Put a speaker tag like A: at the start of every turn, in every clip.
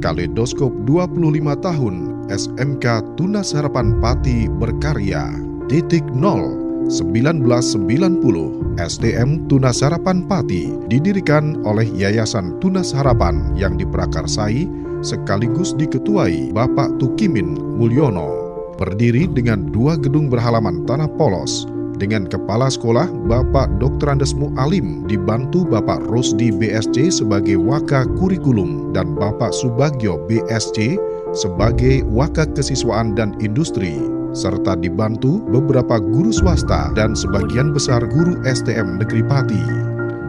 A: Kaleidoskop 25 tahun SMK Tunas Harapan Pati berkarya. Titik nol 1990 SDM Tunas Harapan Pati didirikan oleh Yayasan Tunas Harapan yang diprakarsai sekaligus diketuai Bapak Tukimin Mulyono. Berdiri dengan 2 gedung berhalaman tanah polos, dengan Kepala Sekolah Bapak Dr. Andes Mu'alim dibantu Bapak Rosdi BSc sebagai Waka Kurikulum dan Bapak Subagio BSc sebagai Waka Kesiswaan dan Industri, serta dibantu beberapa guru swasta dan sebagian besar guru STM Negeri Pati.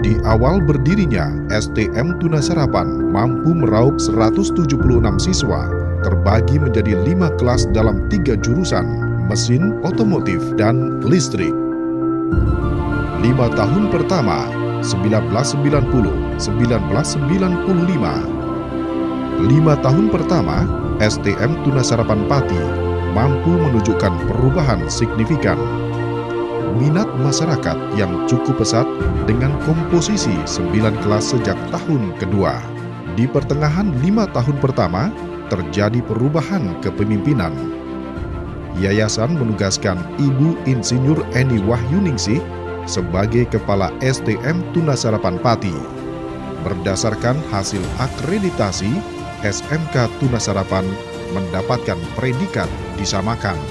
A: Di awal berdirinya, STM Tunas Harapan mampu meraup 176 siswa, terbagi menjadi 5 kelas dalam 3 jurusan, mesin, otomotif, dan listrik. 5 tahun pertama, 1990-1995. 5 tahun pertama, STM Tunas Harapan Pati mampu menunjukkan perubahan signifikan. Minat masyarakat yang cukup pesat dengan komposisi 9 kelas sejak tahun kedua. Di pertengahan 5 tahun pertama, terjadi perubahan kepemimpinan. Yayasan menugaskan Ibu Insinyur Eni Wahyuningsih sebagai Kepala STM Tunas Harapan Pati. Berdasarkan hasil akreditasi, SMK Tunas Harapan mendapatkan predikat disamakan.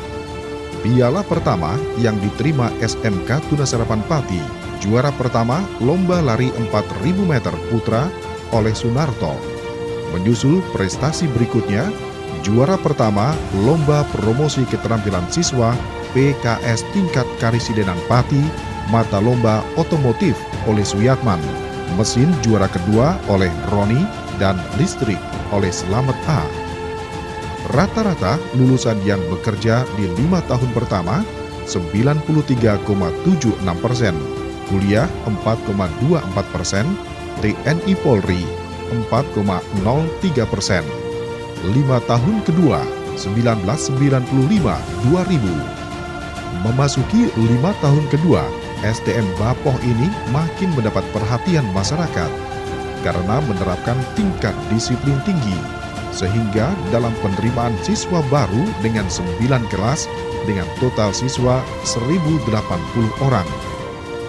A: Piala pertama yang diterima SMK Tunas Harapan Pati, juara pertama lomba lari 4.000 meter putra oleh Sunarto. Menyusul prestasi berikutnya, juara pertama lomba promosi keterampilan siswa PKS tingkat Karisidenan Pati, mata lomba otomotif oleh Suyatman, mesin juara kedua oleh Roni, dan listrik oleh Slamet A. Rata-rata lulusan yang bekerja di 5 tahun pertama 93,76%, kuliah 4,24%, TNI Polri 4,03%. 5 tahun kedua 1995-2000. Memasuki 5 tahun kedua, STM Bapoh ini makin mendapat perhatian masyarakat karena menerapkan tingkat disiplin tinggi, sehingga dalam penerimaan siswa baru dengan 9 kelas dengan total siswa 1.080 orang.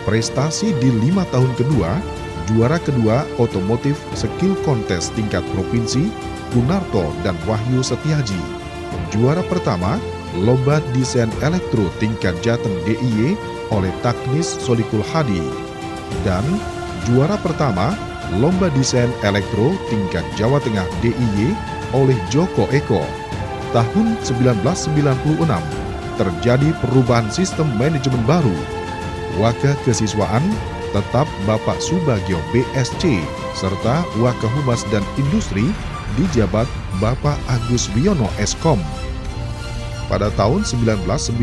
A: Prestasi di 5 tahun kedua, juara kedua otomotif skill contest tingkat provinsi Kunarto dan Wahyu Setiaji. Juara pertama lomba desain elektro tingkat Jateng DIY oleh Taknis Solikul Hadi. Dan juara pertama lomba desain elektro tingkat Jawa Tengah DIY oleh Joko Eko. Tahun 1996 terjadi perubahan sistem manajemen baru. Waka Kesiswaan tetap Bapak Subagio BSc serta Waka Humas dan Industri dijabat Bapak Agus Wiono Eskom. Pada tahun 1997,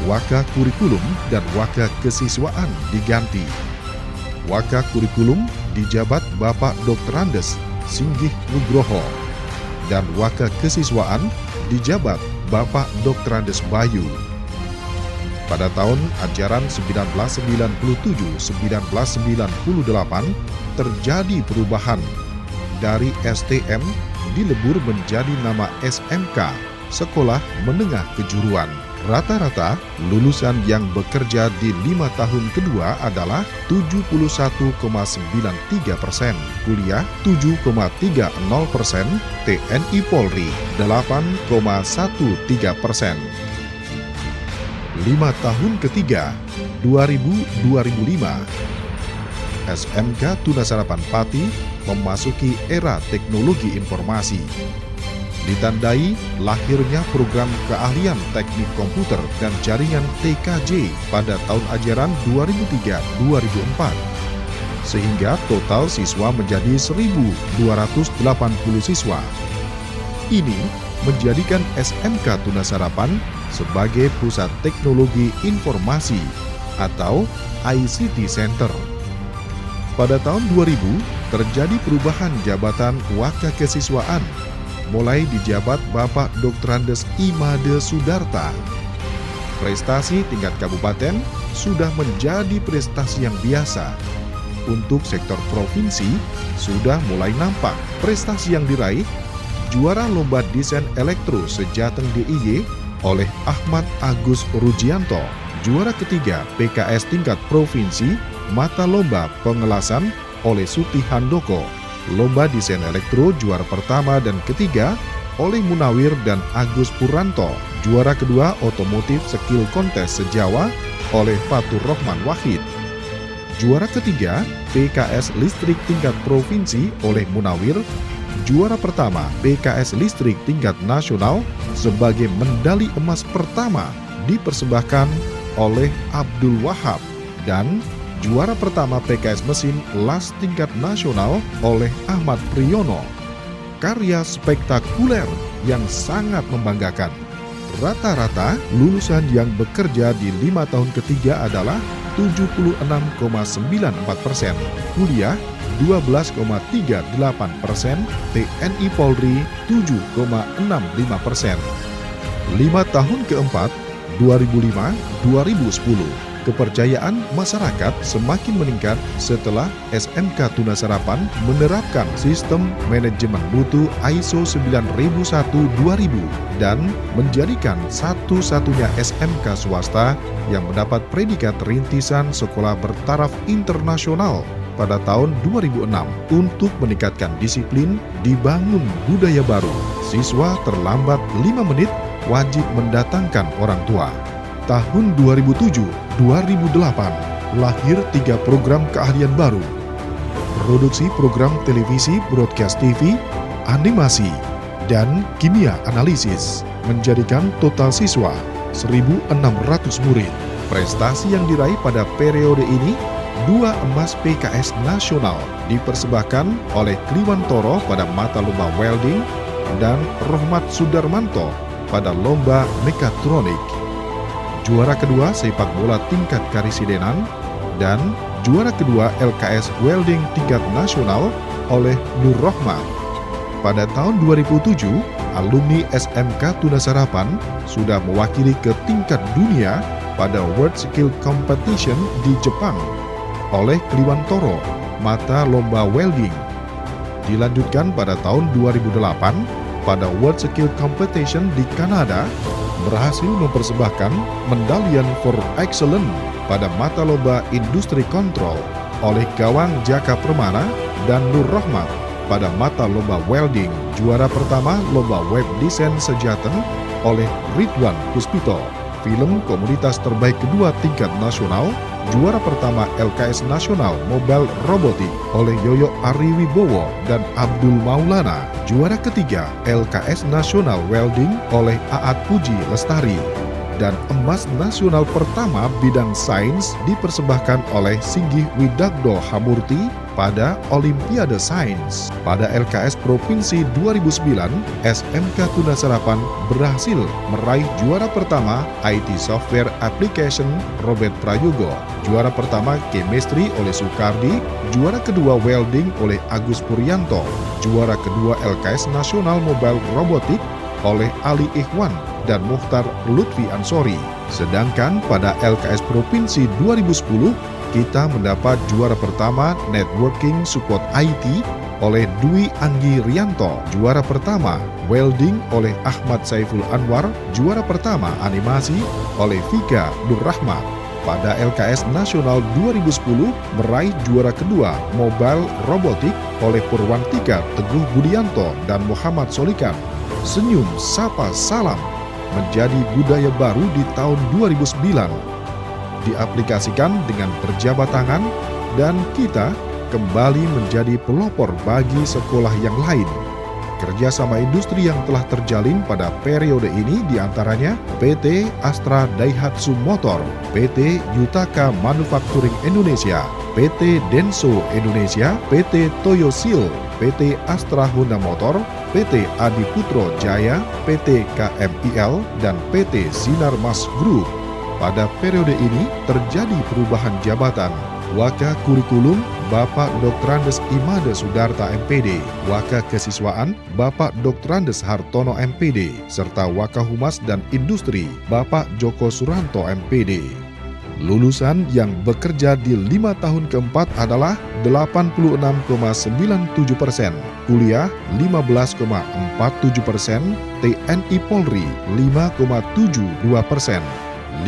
A: Waka Kurikulum dan Waka Kesiswaan diganti. Waka Kurikulum dijabat Bapak Dr. Andes Singgih Nugroho dan Waka Kesiswaan dijabat Bapak Dr. Andes Bayu. Pada tahun ajaran 1997-1998 terjadi perubahan dari STM dilebur menjadi nama SMK, Sekolah Menengah Kejuruan. Rata-rata lulusan yang bekerja di 5 tahun kedua adalah 71,93%, kuliah 7,30%, TNI Polri 8,13%. 5 tahun ketiga 2000-2005, SMK Tunas Harapan Pati memasuki era teknologi informasi. Ditandai lahirnya program keahlian teknik komputer dan jaringan TKJ pada tahun ajaran 2003-2004, sehingga total siswa menjadi 1.280 siswa. Ini menjadikan SMK Tunas Harapan sebagai Pusat Teknologi Informasi atau ICT Center. Pada tahun 2000 terjadi perubahan jabatan Waka Kesiswaan, mulai dijabat Bapak Dr. Andes Imade Sudarta. Prestasi tingkat kabupaten sudah menjadi prestasi yang biasa. untuk sektor provinsi sudah mulai nampak. Prestasi yang diraih: juara lomba desain elektro sejateng DIY oleh Ahmad Agus Rujianto, juara ketiga PKS tingkat provinsi mata lomba pengelasan oleh Suti Handoko, lomba desain elektro juara pertama dan ketiga oleh Munawir dan Agus Puranto, juara kedua otomotif skill kontes sejawa oleh Fatur Rohman Wahid, juara ketiga PKS listrik tingkat provinsi oleh Munawir, juara pertama PKS listrik tingkat nasional sebagai medali emas pertama dipersembahkan oleh Abdul Wahab, dan juara pertama PKS mesin las tingkat nasional oleh Ahmad Priyono. Karya spektakuler yang sangat membanggakan. Rata-rata lulusan yang bekerja di 5 tahun ketiga adalah 76,94%, kuliah 12,38%, TNI Polri 7,65%. 5 tahun keempat 2005-2010, kepercayaan masyarakat semakin meningkat setelah SMK Tunasarapan menerapkan sistem manajemen mutu ISO 9001-2000 dan menjadikan satu-satunya SMK swasta yang mendapat predikat rintisan sekolah bertaraf internasional pada tahun 2006. Untuk meningkatkan disiplin, dibangun budaya baru. Siswa terlambat 5 menit wajib mendatangkan orang tua. Tahun 2007-2008 lahir 3 program keahlian baru. Produksi program televisi broadcast TV, animasi, dan kimia analisis, menjadikan total siswa 1.600 murid. Prestasi yang diraih pada periode ini: 2 emas PKS nasional dipersembahkan oleh Kliwantoro pada mata lomba welding dan Rohmat Sudarmanto pada lomba mekatronik. Juara kedua sepak bola tingkat karisidenan dan juara kedua LKS welding tingkat nasional oleh Nur Rohmat. Pada tahun 2007, alumni SMK Tunasarapan sudah mewakili ke tingkat dunia pada World Skill Competition di Jepang oleh Kliwantoro, mata lomba welding. Dilanjutkan pada tahun 2008 pada World Skill Competition di Kanada, berhasil mempersembahkan Medallion for Excellence pada mata lomba industri kontrol oleh Gawang Jaka Permana dan Nur Rohmat pada mata lomba welding. Juara pertama lomba web desain sejateng oleh Ridwan Puspito. Film komunitas terbaik kedua tingkat nasional, juara pertama LKS Nasional Mobile Robotik oleh Yoyo Ariwibowo dan Abdul Maulana. Juara ketiga LKS Nasional Welding oleh Aat Puji Lestari. Dan emas nasional pertama bidang sains dipersembahkan oleh Singgih Widagdo Hamurti pada Olimpiade Sains. Pada LKS Provinsi 2009, SMK Tunasarapan berhasil meraih juara pertama IT Software Application Robert Prayogo, juara pertama Chemistry oleh Sukardi, juara kedua Welding oleh Agus Puryanto, juara kedua LKS Nasional Mobile Robotik oleh Ali Ikhwan dan Mukhtar Lutfi Ansori. Sedangkan pada LKS Provinsi 2010, kita mendapat juara pertama Networking Support IT oleh Dwi Anggi Rianto, juara pertama Welding oleh Ahmad Saiful Anwar, juara pertama Animasi oleh Vika Nurrahmat. Pada LKS Nasional 2010 meraih juara kedua Mobile Robotik oleh Purwantika Teguh Budianto dan Muhammad Solikan. Senyum Sapa Salam menjadi budaya baru di tahun 2009. Diaplikasikan dengan berjabat tangan dan kita kembali menjadi pelopor bagi sekolah yang lain. Kerjasama industri yang telah terjalin pada periode ini diantaranya PT Astra Daihatsu Motor, PT Yutaka Manufacturing Indonesia, PT Denso Indonesia, PT Toyo Seal, PT Astra Honda Motor, PT Adiputro Jaya, PT KMIL, dan PT Sinarmas Group. Pada periode ini terjadi perubahan jabatan. Waka Kurikulum Bapak Dr. Andes Imade Sudarta MPD, Waka Kesiswaan Bapak Dr. Andes Hartono MPD, serta Waka Humas dan Industri Bapak Joko Suranto MPD. Lulusan yang bekerja di 5 tahun keempat adalah 86,97%, kuliah 15,47%, TNI Polri 5,72%.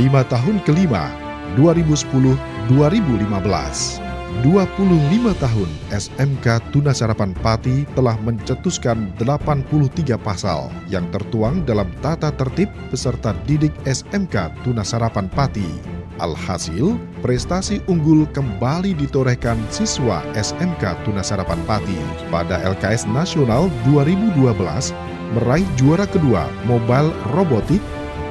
A: 5 tahun kelima 2010-2015. 25 tahun SMK Tunasarapan Pati telah mencetuskan 83 pasal yang tertuang dalam tata tertib peserta didik SMK Tunasarapan Pati. Alhasil, prestasi unggul kembali ditorehkan siswa SMK Tunasarapan Pati. Pada LKS Nasional 2012, meraih juara kedua Mobile Robotik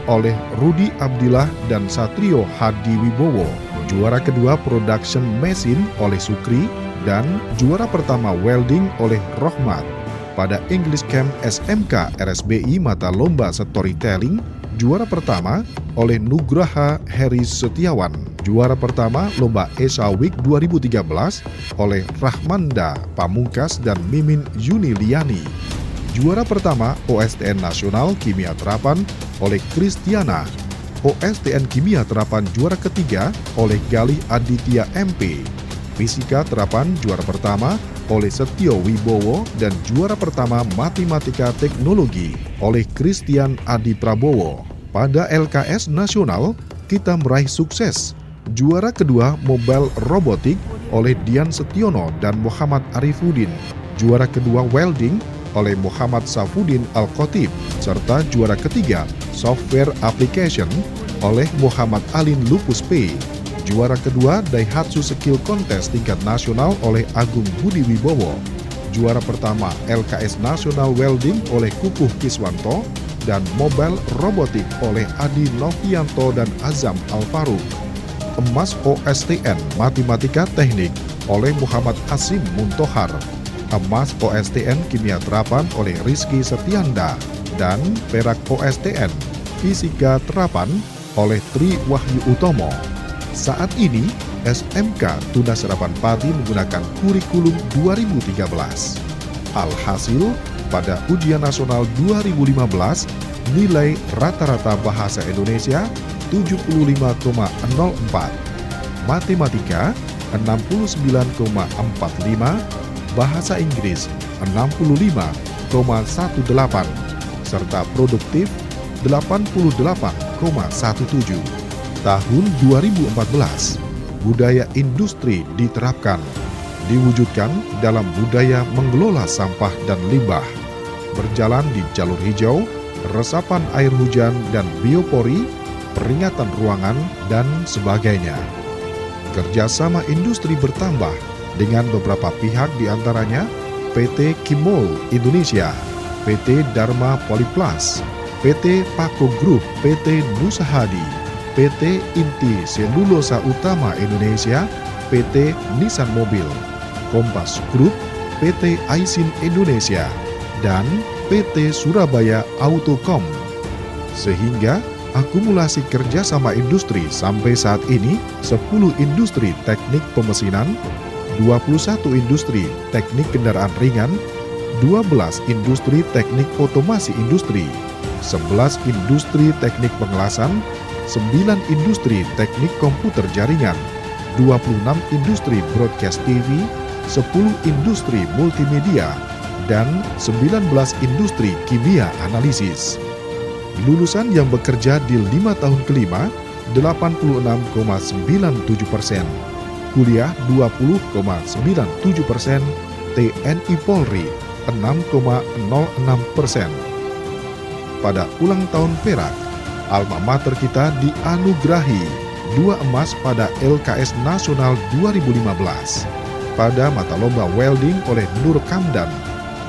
A: oleh Rudi Abdillah dan Satrio Hadiwibowo, juara kedua Production Machine oleh Sukri, dan juara pertama Welding oleh Rohmat. Pada English Camp SMK RSBI Mata Lomba Storytelling, juara pertama oleh Nugraha Heri Setiawan. Juara pertama Lomba Esa Week 2013 oleh Rahmanda Pamungkas dan Mimin Yuniliani. Juara pertama OSTN Nasional Kimia Terapan oleh Kristiana. OSTN Kimia Terapan juara ketiga oleh Galih Aditya MP. Fisika Terapan juara pertama oleh Setio Wibowo dan juara pertama Matematika Teknologi oleh Christian Adi Prabowo. Pada LKS Nasional, kita meraih sukses. Juara kedua Mobile Robotik oleh Dian Setiono dan Muhammad Arifuddin. Juara kedua Welding oleh Muhammad Safudin Al-Khotib. Serta juara ketiga Software Application oleh Muhammad Alin Lupus P. Juara kedua Daihatsu Skill Contest tingkat nasional oleh Agung Budi Wibowo. Juara pertama LKS Nasional Welding oleh Kukuh Kiswanto dan Mobile Robotik oleh Adi Novianto dan Azam Al-Faruq. Emas OSTN Matematika Teknik oleh Muhammad Hasim Muntohar. Emas OSTN Kimia Terapan oleh Rizky Setianda dan perak OSTN Fisika Terapan oleh Tri Wahyu Utomo. Saat ini, SMK Tunasarapan Pati menggunakan kurikulum 2013. Alhasil, pada ujian nasional 2015, nilai rata-rata bahasa Indonesia 75,04, matematika 69,45, bahasa Inggris 65,18, serta produktif 88,17. Tahun 2014, budaya industri diterapkan, diwujudkan dalam budaya mengelola sampah dan limbah, berjalan di jalur hijau, resapan air hujan dan biopori, peringatan ruangan, dan sebagainya. Kerjasama industri bertambah dengan beberapa pihak diantaranya PT Kimol Indonesia, PT Dharma Polyplus, PT Pako Group, PT Nusa Hadi, PT Inti Selulosa Utama Indonesia, PT Nissan Mobil, Kompas Group, PT Aisin Indonesia, dan PT Surabaya Autocom. Sehingga akumulasi kerjasama industri sampai saat ini 10 industri teknik pemesinan, 21 industri teknik kendaraan ringan, 12 industri teknik otomasi industri, 11 industri teknik pengelasan, 9 industri teknik komputer jaringan, 26 industri broadcast TV, 10 industri multimedia, dan 19 industri kimia analisis. Lulusan yang bekerja di 5 tahun kelima, 86,97%, kuliah 20,97%, TNI Polri 6,06%. Pada ulang tahun perak, alma mater kita dianugerahi 2 emas pada LKS Nasional 2015, pada mata lomba welding oleh Nur Kamdan,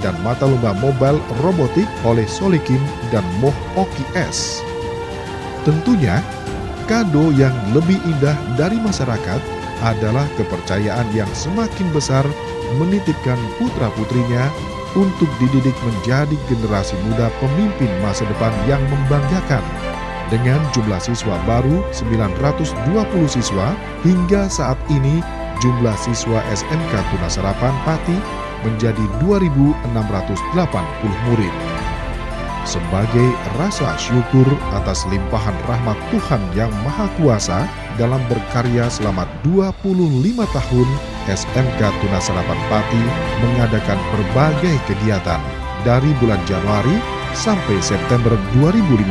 A: dan mata lomba mobile robotik oleh Solikin dan Moh Oki S. Tentunya, kado yang lebih indah dari masyarakat adalah kepercayaan yang semakin besar menitipkan putra-putrinya untuk dididik menjadi generasi muda pemimpin masa depan yang membanggakan. Dengan jumlah siswa baru 920 siswa, hingga saat ini jumlah siswa SMK Tunasarapan Pati menjadi 2.680 murid. sebagai rasa syukur atas limpahan rahmat Tuhan Yang Maha Kuasa dalam berkarya selama 25 tahun, SMK Tunas Harapan Pati mengadakan berbagai kegiatan dari bulan Januari sampai September 2015.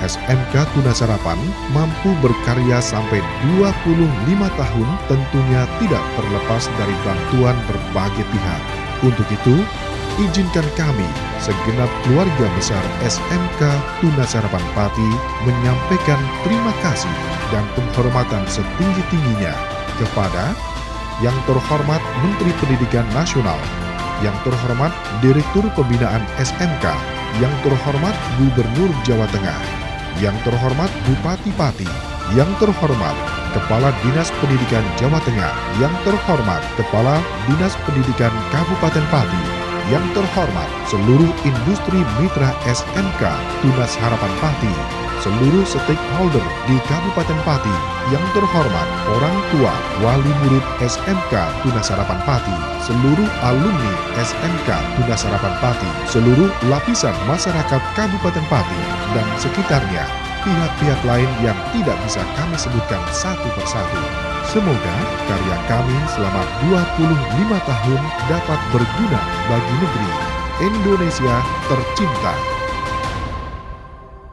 A: SMK Tunas Harapan mampu berkarya sampai 25 tahun, tentunya tidak terlepas dari bantuan berbagai pihak. Untuk itu, izinkan kami, segenap keluarga besar SMK Tunas Harapan Pati, menyampaikan terima kasih dan penghormatan setinggi-tingginya kepada Yang Terhormat Menteri Pendidikan Nasional, Yang Terhormat Direktur Pembinaan SMK, Yang Terhormat Gubernur Jawa Tengah, Yang Terhormat Bupati Pati, Yang Terhormat Kepala Dinas Pendidikan Jawa Tengah, Yang Terhormat Kepala Dinas Pendidikan Kabupaten Pati, Yang Terhormat seluruh industri mitra SMK Tunas Harapan Pati, seluruh stakeholder di Kabupaten Pati, Yang Terhormat orang tua wali murid SMK Tunas Harapan Pati, seluruh alumni SMK Tunas Harapan Pati, seluruh lapisan masyarakat Kabupaten Pati, dan sekitarnya, pihak-pihak lain yang tidak bisa kami sebutkan satu persatu. Semoga karya kami selama 25 tahun dapat berguna bagi negeri Indonesia tercinta.